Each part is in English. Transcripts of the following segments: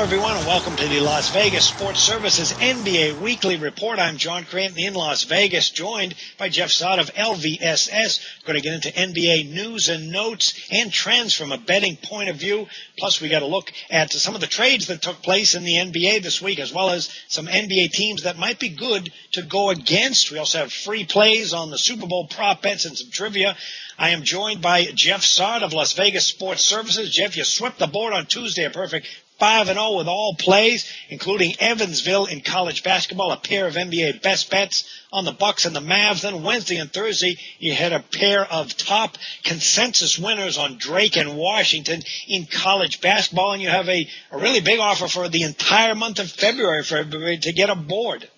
everyone, and welcome to the Las Vegas Sports Services NBA Weekly Report. I'm John Cranton in Las Vegas, joined by Jeff Saad of LVSS. We're going to get into NBA news and notes and trends from a betting point of view. Plus, we got to look at some of the trades that took place in the NBA this week, as well as some NBA teams that might be good to go against. We also have free plays on the Super Bowl prop bets and some trivia. I am joined by Jeff Saad of Las Vegas Sports Services. Jeff, you swept the board on Tuesday, a perfect 5-0 with all plays, including Evansville in college basketball, a pair of NBA best bets on the Bucks and the Mavs. Then Wednesday and Thursday, you had a pair of top consensus winners on Drake and Washington in college basketball, and you have a really big offer for the entire month of February for everybody to get aboard.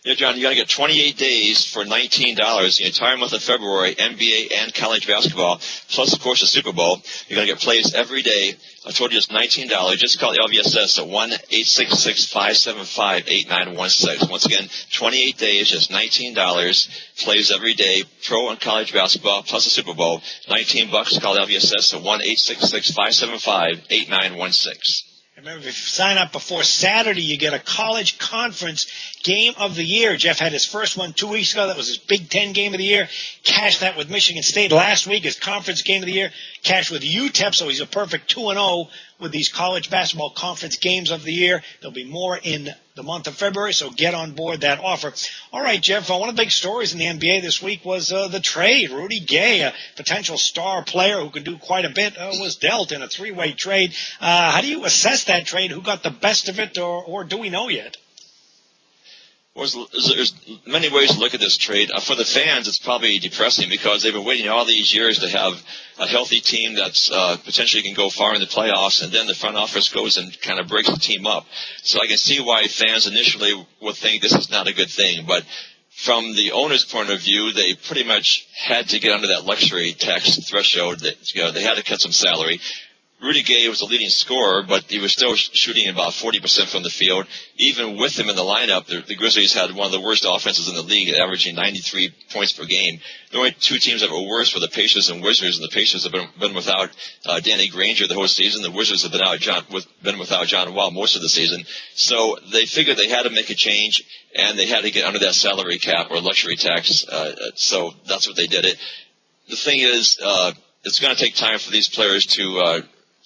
Yeah, John, you got to get 28 days for $19 the entire month of February, NBA and college basketball, plus, of course, the Super Bowl. You're going to get plays every day. I told you it's $19. Just call the LVSS at 1-866-575-8916. Once again, 28 days, just $19. Plays every day, pro and college basketball, plus the Super Bowl. $19. Call the LVSS at 1-866-575-8916. Remember, if you sign up before Saturday, you get a college conference game of the year. Jeff had his first one 2 weeks ago. That was his Big Ten game of the year. Cashed that with Michigan State last week, his conference game of the year. Cashed with UTEP, so he's a perfect 2-0 with these college basketball conference games of the year. There'll be more in the month of February, so get on board that offer. All right, Jeff, one of the big stories in the NBA this week was the trade. Rudy Gay, a potential star player who could do quite a bit, was dealt in a three-way trade. How do you assess that trade? Who got the best of it, or do we know yet? Well, there's many ways to look at this trade. For the fans, it's probably depressing because they've been waiting all these years to have a healthy team that's potentially can go far in the playoffs, and then the front office goes and kind of breaks the team up. So I can see why fans initially would think this is not a good thing. But from the owner's point of view, they pretty much had to get under that luxury tax threshold. That, they had to cut some salary. Rudy Gay was the leading scorer, but he was still shooting about 40% from the field. Even with him in the lineup, the Grizzlies had one of the worst offenses in the league, averaging 93 points per game. The only two teams that were worse were the Pacers and Wizards, and the Pacers have been without Danny Granger the whole season. The Wizards have been without John Wall most of the season. So they figured they had to make a change, and they had to get under that salary cap or luxury tax. So that's what they did. The thing is, it's going to take time for these players to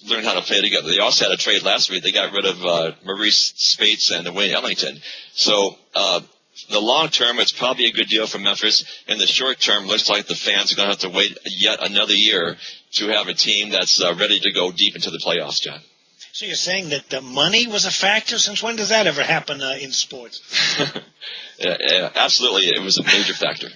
learn how to play together. They also had a trade last week. They got rid of Maurice Spates and Wayne Ellington. So the long term, it's probably a good deal for Memphis. In the short term, looks like the fans are going to have to wait yet another year to have a team that's ready to go deep into the playoffs, John. So you're saying that the money was a factor? Since when does that ever happen in sports? Yeah, absolutely. It was a major factor.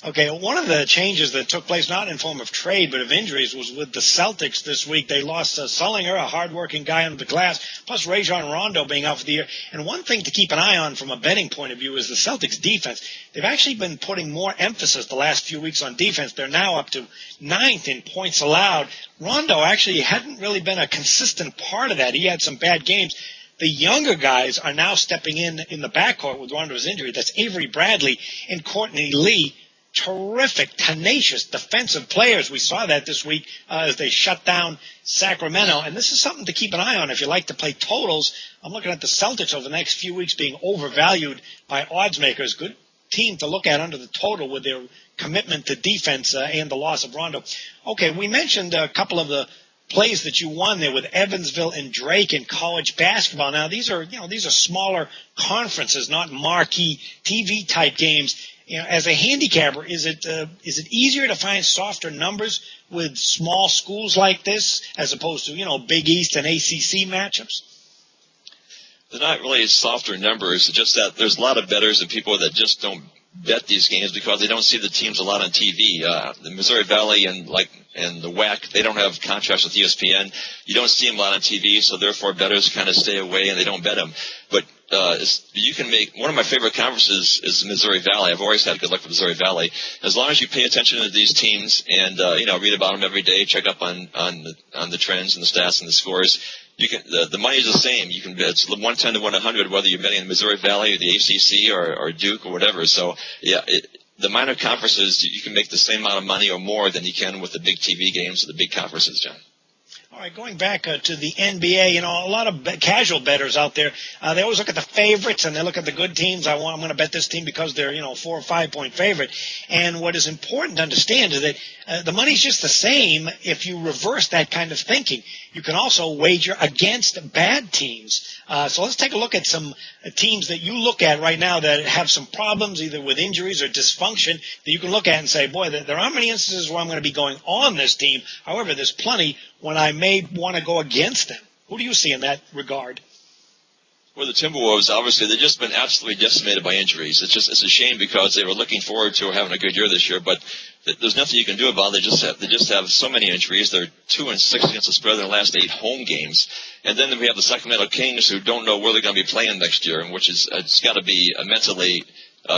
Okay, one of the changes that took place, not in form of trade, but of injuries, was with the Celtics this week. They lost Sullinger, a hard-working guy under the glass, plus Rajon Rondo being out for the year. And one thing to keep an eye on from a betting point of view is the Celtics' defense. They've actually been putting more emphasis the last few weeks on defense. They're now up to 9th in points allowed. Rondo actually hadn't really been a consistent part of that. He had some bad games. The younger guys are now stepping in the backcourt with Rondo's injury. That's Avery Bradley and Courtney Lee. Terrific, tenacious defensive players. We saw that this week as they shut down Sacramento. And this is something to keep an eye on if you like to play totals. I'm looking at the Celtics over the next few weeks being overvalued by odds makers. Good team to look at under the total with their commitment to defense and the loss of Rondo. Okay, we mentioned a couple of the plays that you won there with Evansville and Drake in college basketball. Now, these are smaller conferences, not marquee TV type games. As a handicapper, is it easier to find softer numbers with small schools like this as opposed to, Big East and ACC matchups? They're not really softer numbers. It's just that there's a lot of bettors and people that just don't bet these games because they don't see the teams a lot on TV. The Missouri Valley and the WAC, they don't have contracts with ESPN. You don't see them a lot on TV, so therefore bettors kind of stay away and they don't bet them. But you can make one of my favorite conferences is Missouri Valley. I've always had good luck with Missouri Valley. As long as you pay attention to these teams and read about them every day, check up on the trends and the stats and the scores. You can the money is the same. You can bet it's 110 to 100 whether you're betting in Missouri Valley or the ACC or Duke or whatever. So yeah, the minor conferences you can make the same amount of money or more than you can with the big TV games or the big conferences, John. All right, going back to the NBA, a lot of casual bettors out there, they always look at the favorites and they look at the good teams. I'm going to bet this team because they're, 4 or 5 point favorite. And what is important to understand is that the money's just the same if you reverse that kind of thinking. You can also wager against bad teams. So let's take a look at some teams that you look at right now that have some problems, either with injuries or dysfunction, that you can look at and say, boy, there aren't many instances where I'm going to be going on this team. However, there's plenty when I may want to go against them. Who do you see in that regard? Well, the Timberwolves, obviously, they've just been absolutely decimated by injuries. It's a shame because they were looking forward to having a good year this year, but there's nothing you can do about it. They just have so many injuries. They're 2-6 against the spread in their last 8 home games. And then we have the Sacramento Kings, who don't know where they're going to be playing next year, which it's got to be mentally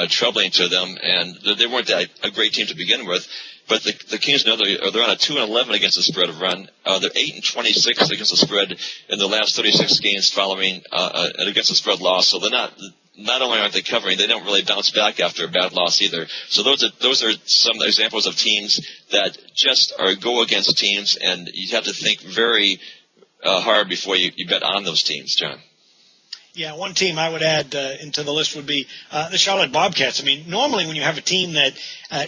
troubling to them. And they weren't a great team to begin with. But the Kings, they're on a 2-11 against the spread run. They're 8-26 against the spread in the last 36 games following an against the spread loss. So they're not only aren't they covering, they don't really bounce back after a bad loss either. So those are some examples of teams that just are go against teams, and you have to think very hard before you bet on those teams, John. Yeah, one team I would add into the list would be the Charlotte Bobcats. I mean, normally when you have a team that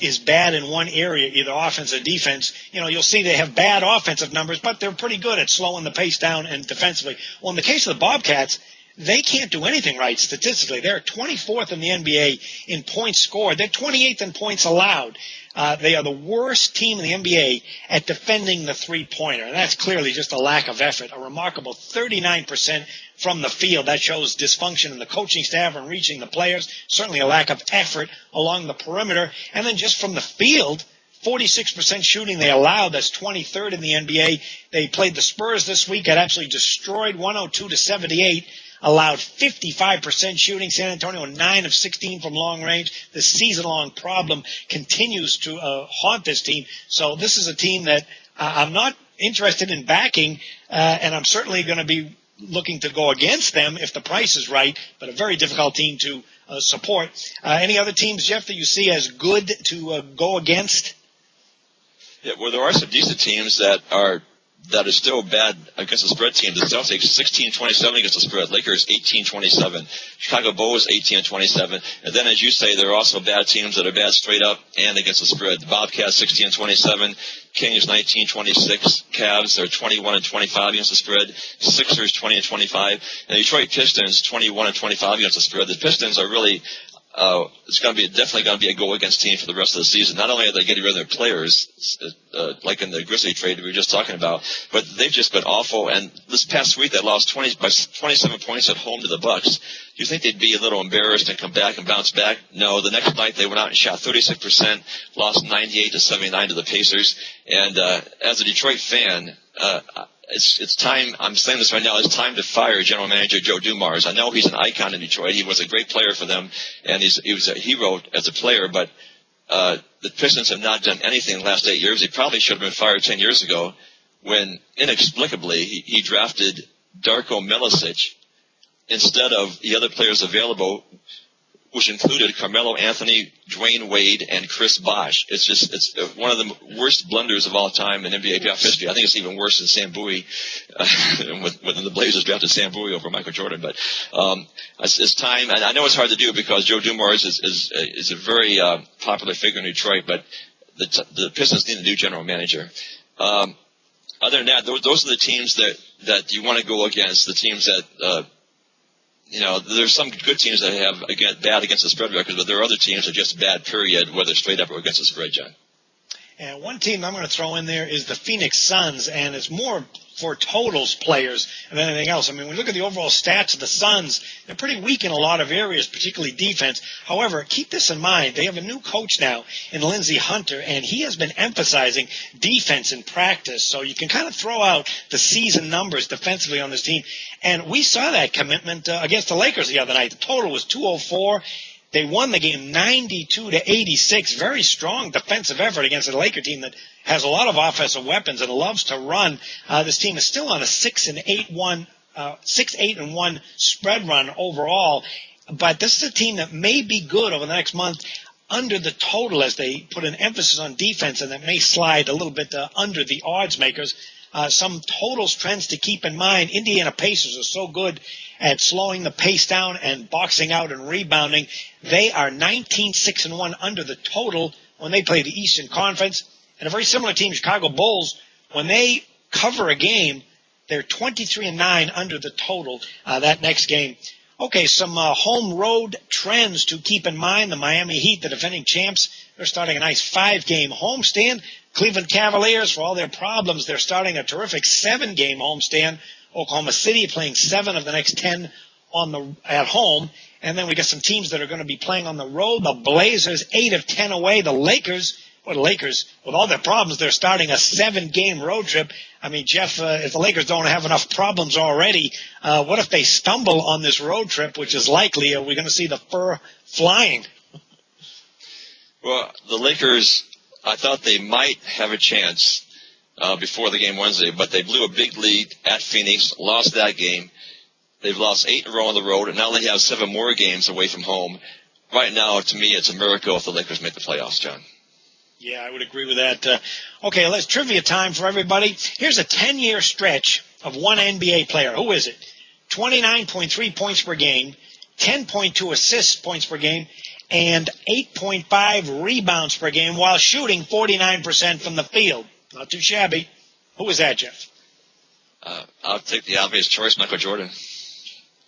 is bad in one area, either offense or defense, you'll see they have bad offensive numbers, but they're pretty good at slowing the pace down and defensively. Well, in the case of the Bobcats, they can't do anything right statistically. They're 24th in the NBA in points scored. They're 28th in points allowed. They are the worst team in the NBA at defending the three-pointer, and that's clearly just a lack of effort. A remarkable 39% from the field. That shows dysfunction in the coaching staff and reaching the players. Certainly a lack of effort along the perimeter. And then just from the field, 46% shooting they allowed. That's 23rd in the NBA. They played the Spurs this week. Got absolutely destroyed, 102-78. Allowed 55% shooting. San Antonio, 9 of 16 from long range. The season-long problem continues to haunt this team. So this is a team that I'm not interested in backing, and I'm certainly going to be looking to go against them if the price is right, but a very difficult team to support. Any other teams, Jeff, that you see as good to go against? Yeah, well, there are some decent teams that are still bad against the spread teams. The Celtics 16-27 against the spread. Lakers 18-27. Chicago Bulls 18-27. And then, as you say, there are also bad teams that are bad straight up and against the spread. The Bobcats 16-27. Kings 19-26. Cavs are 21-25 against the spread. Sixers 20-25. And the Detroit Pistons 21-25 against the spread. The Pistons are really it's definitely going to be a go against team for the rest of the season. Not only are they getting rid of their players, like in the Grizzly trade we were just talking about, but they've just been awful. And this past week they lost 27 points at home to the Bucks. Do you think they'd be a little embarrassed and come back and bounce back? No. The next night they went out and shot 36%, lost 98-79 to the Pacers. And as a Detroit fan, it's time. I'm saying this right now. It's time to fire General Manager Joe Dumars. I know he's an icon in Detroit. He was a great player for them, and he was a hero as a player. But the Pistons have not done anything in the last 8 years. He probably should have been fired 10 years ago, when inexplicably he drafted Darko Milicic instead of the other players available, which included Carmelo Anthony, Dwayne Wade, and Chris Bosh. It's one of the worst blunders of all time in NBA draft history. I think it's even worse than Sam Bowie, when the Blazers drafted Sam Bowie over Michael Jordan. But it's time, and I know it's hard to do because Joe Dumars is a very popular figure in Detroit, but the Pistons need a new general manager. Other than that, those are the teams that you want to go against, the teams that there's some good teams that have bad against the spread records, but there are other teams that are just bad, period, whether straight up or against the spread, John. And one team I'm going to throw in there is the Phoenix Suns, and it's more for totals players than anything else. I mean, when you look at the overall stats of the Suns, they're pretty weak in a lot of areas, particularly defense. However, keep this in mind. They have a new coach now in Lindsey Hunter, and he has been emphasizing defense in practice. So you can kind of throw out the season numbers defensively on this team. And we saw that commitment against the Lakers the other night. The total was 204. They won the game 92-86. Very strong defensive effort against a Laker team that has a lot of offensive weapons and loves to run. This team is still on a 6-8-1 spread run overall. But this is a team that may be good over the next month under the total as they put an emphasis on defense, and that may slide a little bit under the odds makers. Some totals trends to keep in mind. Indiana Pacers are so good at slowing the pace down and boxing out and rebounding. They are 19-6-1 under the total when they play the Eastern Conference. And a very similar team, Chicago Bulls, when they cover a game, they're 23-9 under the total that next game. Okay, some home road trends to keep in mind. The Miami Heat, the defending champs, they're starting a nice 5-game homestand. Cleveland Cavaliers, for all their problems, they're starting a terrific 7-game homestand. Oklahoma City playing 7 of the next 10 at home. And then we got some teams that are going to be playing on the road. The Blazers, 8 of 10 away. The Lakers, with all their problems, they're starting a 7-game road trip. I mean, Jeff, if the Lakers don't have enough problems already, what if they stumble on this road trip, which is likely? Are we going to see the fur flying? Well, the Lakers, I thought they might have a chance before the game Wednesday, but they blew a big lead at Phoenix, lost that game. They've lost 8 in a row on the road, and now they have 7 more games away from home. Right now, to me, it's a miracle if the Lakers make the playoffs, John. Yeah, I would agree with that. Okay, let's trivia time for everybody. Here's a 10-year stretch of one NBA player. Who is it? 29.3 points per game, 10.2 assists points per game, and 8.5 rebounds per game while shooting 49% from the field. Not too shabby. Who is that, Jeff? I'll take the obvious choice, Michael Jordan.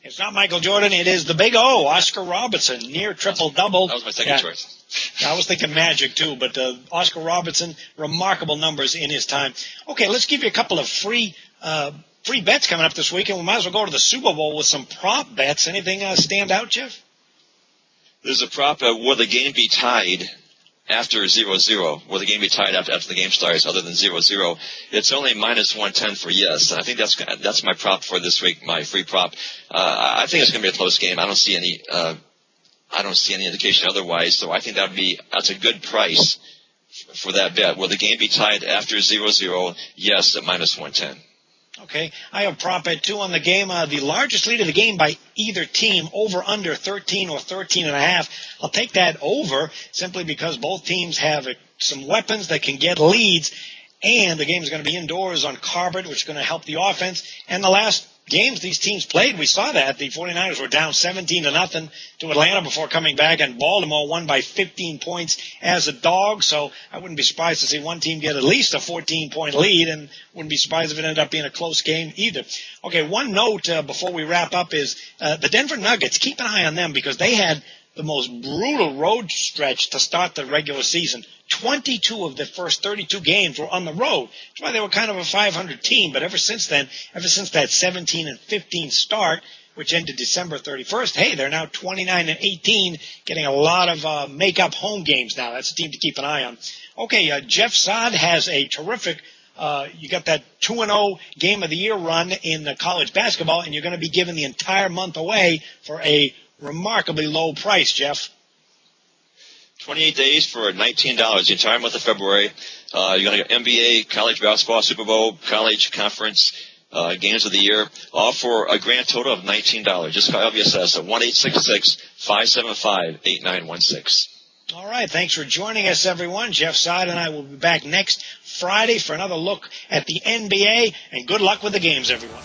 It's not Michael Jordan. It is the big O, Oscar Robertson, near triple-double. That was my second choice. I was thinking Magic, too, but Oscar Robertson, remarkable numbers in his time. Okay, let's give you a couple of free bets coming up this weekend. We might as well go to the Super Bowl with some prop bets. Anything stand out, Jeff? There's a prop, will the game be tied after 0-0? Will the game be tied after the game starts other than 0-0? It's only -110 for yes. I think that's my prop for this week, my free prop. I think it's going to be a close game. I don't see any indication otherwise, so I think that's a good price for that bet. Will the game be tied after 0-0? Yes, at -110. Okay, I have prop bet 2 on the game. The largest lead of the game by either team, over under 13 or 13.5. I'll take that over simply because both teams have some weapons that can get leads, and the game is going to be indoors on carpet, which is going to help the offense. And the last games these teams played, we saw that. The 49ers were down 17-0 to Atlanta before coming back, and Baltimore won by 15 points as a dog. So I wouldn't be surprised to see one team get at least a 14-point lead, and wouldn't be surprised if it ended up being a close game either. Okay, one note before we wrap up is the Denver Nuggets. Keep an eye on them because they had the most brutal road stretch to start the regular season. 22 of the first 32 games were on the road. That's why they were kind of a 500 team. But ever since then, ever since that 17-15 start, which ended December 31st, hey, they're now 29-18, getting a lot of make-up home games now. That's a team to keep an eye on. Okay, Jeff Saad has a terrific you got that 2-0 Game of the Year run in the college basketball, and you're going to be giving the entire month away for a remarkably low price, Jeff. 28 days for $19, the entire month of February. You're going to get NBA, college basketball, Super Bowl, college conference, games of the year, all for a grand total of $19. Just call LVSS at 1-866-575-8916. All right, thanks for joining us, everyone. Jeff Saad and I will be back next Friday for another look at the NBA, and good luck with the games, everyone.